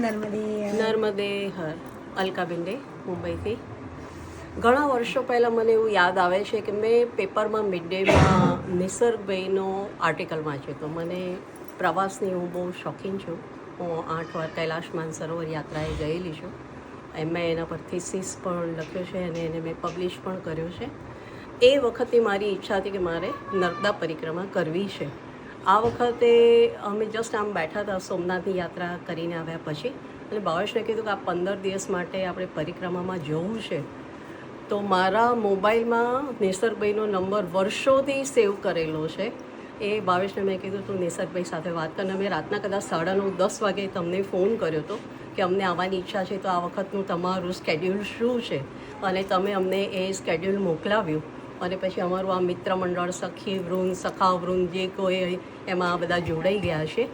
નર્મદે હર Alkaben day મુંબઈથી. ઘણા વર્ષો પહેલાં મને એવું યાદ આવે છે કે મેં પેપરમાં મિડ ડેમાં નિસર્ગભાઈનો આર્ટિકલ વાંચ્યો હતો. મને પ્રવાસની હું બહુ શોખીન છું. હું 8 વાર કૈલાશ માનસરોવર યાત્રાએ ગયેલી છું. મેં એના પર થીસીસ પણ લખ્યો છે અને એને મેં પબ્લિશ પણ કર્યો છે. એ વખતે મારી ઈચ્છા હતી કે મારે નર્મદા પરિક્રમા કરવી છે. આ વખતે અમે જસ્ટ આમ બેઠા હતા સોમનાથની યાત્રા કરીને આવ્યા પછી, અને ભાવેશને કીધું કે આ 15 દિવસ માટે આપણે પરિક્રમામાં જવું છે. તો મારા મોબાઈલમાં નિસર્ગભાઈનો નંબર વર્ષોથી સેવ કરેલો છે. એ ભાવેશને મેં કીધું તું નિસર્ગભાઈ સાથે વાત કરીને અમે રાતના કદાચ 9:30-10 વાગે તમને ફોન કર્યો હતો કે અમને આવવાની ઈચ્છા છે, તો આ વખતનું તમારું સ્કેડ્યુલ શું છે, અને તમે અમને એ સ્કેડ્યુલ મોકલાવ્યું. અને પછી અમારું આ મિત્ર મંડળ, સખી વૃંદ, સખા વૃંદ જે કોઈ એમાં બધા જોડાઈ ગયા છે.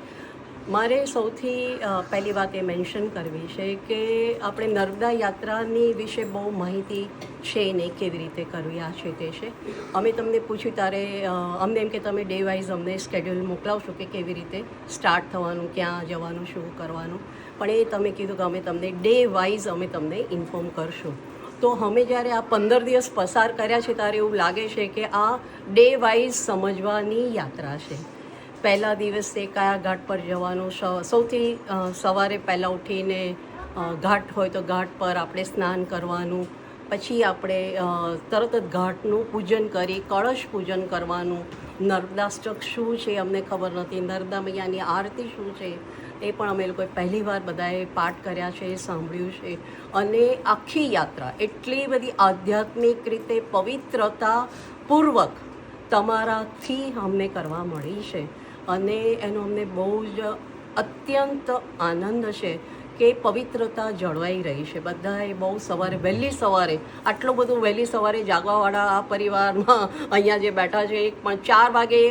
મારે સૌથી પહેલી વાત એ મેન્શન કરવી છે કે આપણે નર્મદા યાત્રાની વિશે બહુ માહિતી છે નહીં, કેવી રીતે કરવી આ છે તે છે. અમે તમને પૂછ્યું ત્યારે અમને એમ કે તમે ડે વાઇઝ અમને સ્કેડ્યુલ મોકલાવશો કે કેવી રીતે સ્ટાર્ટ થવાનું, ક્યાં જવાનું, શું કરવાનું. પણ એ તમે કીધું કે અમે તમને ડે વાઇઝ અમે તમને ઇન્ફોર્મ કરશું. તો અમે જ્યારે આ 15 દિવસ પસાર કર્યા છે ત્યારે એવું લાગે છે કે આ ડે વાઇઝ સમજવાની યાત્રા છે. પહેલા દિવસે કયા ઘાટ પર જવાનું, સૌથી સવારે પહેલાં ઉઠીને ઘાટ હોય તો ઘાટ પર આપણે સ્નાન કરવાનું. પછી આપણે તરત જ ઘાટનું પૂજન કરી કળશ પૂજન કરવાનું. નર્મદાષ્ટક શું છે અમને ખબર નથી, નર્મદા મૈયાની આરતી શું છે એ પણ અમે લોકોએ પહેલીવાર બધાએ પાઠ કર્યા છે, સાંભળ્યું છે. અને આખી યાત્રા એટલી બધી આધ્યાત્મિક રીતે પવિત્રતાપૂર્વક તમારાથી અમને કરવા મળી છે. અને એનો અમને બહુ જ અત્યંત આનંદ છે કે પવિત્રતા જળવાઈ રહી છે. બધાએ બહુ સવારે, વહેલી સવારે, આટલું બધું વહેલી સવારે જાગવાવાળા આ પરિવારમાં અહીંયા જે બેઠા છે, પણ 4 વાગે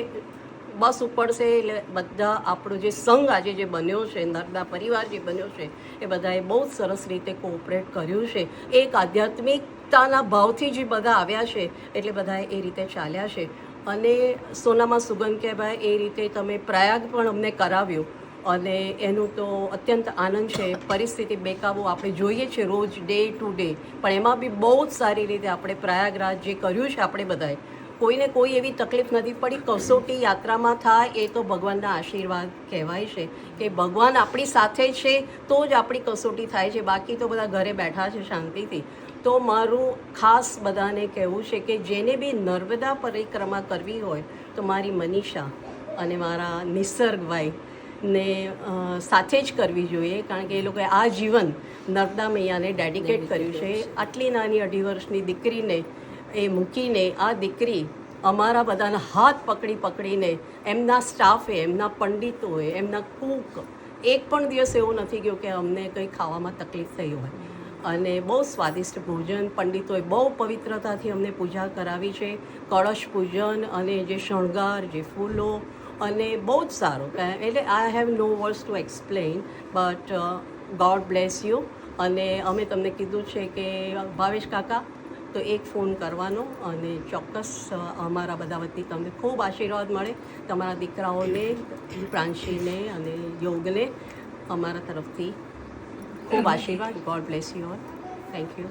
બસ ઉપડશે એટલે બધા આપણો જે સંઘ આજે જે બન્યો છે, નર્મદા પરિવાર જે બન્યો છે, એ બધાએ બહુ જ સરસ રીતે કોઓપરેટ કર્યું છે. એક આધ્યાત્મિકતાના ભાવથી જે બધા આવ્યા છે એટલે બધાએ એ રીતે ચાલ્યા છે. અને સોનામાં સુગંધ કહેવાય એ રીતે તમે પ્રયાગ પણ અમને કરાવ્યું, અને એનું તો અત્યંત આનંદ છે. પરિસ્થિતિ બેકાબૂ આપણે જોઈએ છે રોજ ડે ટુ ડે, પણ એમાં બી બહુ જ સારી રીતે આપણે પ્રયાગરાજ જે કર્યું છે આપણે બધાએ, કોઈને કોઈ એવી તકલીફ નથી પડી. કસોટી યાત્રામાં થાય એ તો ભગવાનના આશીર્વાદ કહેવાય છે કે ભગવાન આપણી સાથે છે તો જ આપણી કસોટી થાય છે, બાકી તો બધા ઘરે બેઠા છે શાંતિથી. તો મારું ખાસ બધાને કહેવું છે કે જેને બી નર્મદા પરિક્રમા કરવી હોય તો મારી મનીષા અને મારા નિસર્ગભાઈ ને સાથે જ કરવી જોઈએ, કારણ કે એ લોકોએ આ જીવન નર્મદા મૈયાને ડેડિકેટ કર્યું છે. આટલી નાની 2.5 વર્ષની દીકરીને એ મૂકીને આ દીકરી અમારા બધાના હાથ પકડીને, એમના સ્ટાફે, એમના પંડિતોએ, એમના કૂક, એક પણ દિવસ એવું નથી ગયો કે અમને કંઈ ખાવામાં તકલીફ થઈ હોય. અને બહુ સ્વાદિષ્ટ ભોજન, પંડિતોએ બહુ પવિત્રતાથી અમને પૂજા કરાવી છે. કળશ પૂજન અને જે શણગાર, જે ફૂલો, અને બહુ જ સારું. એટલે I have no words to explain, but God bless you. અને અમે તમને કીધું છે કે ભાવેશ કાકા તો એક ફોન કરવાનો, અને ચોક્કસ અમારા બધા વતી તમને ખૂબ આશીર્વાદ મળે. તમારા દીકરાઓને, પ્રાંશીને અને યોગને અમારા તરફથી ખૂબ આશીર્વાદ. God bless you all. Thank you.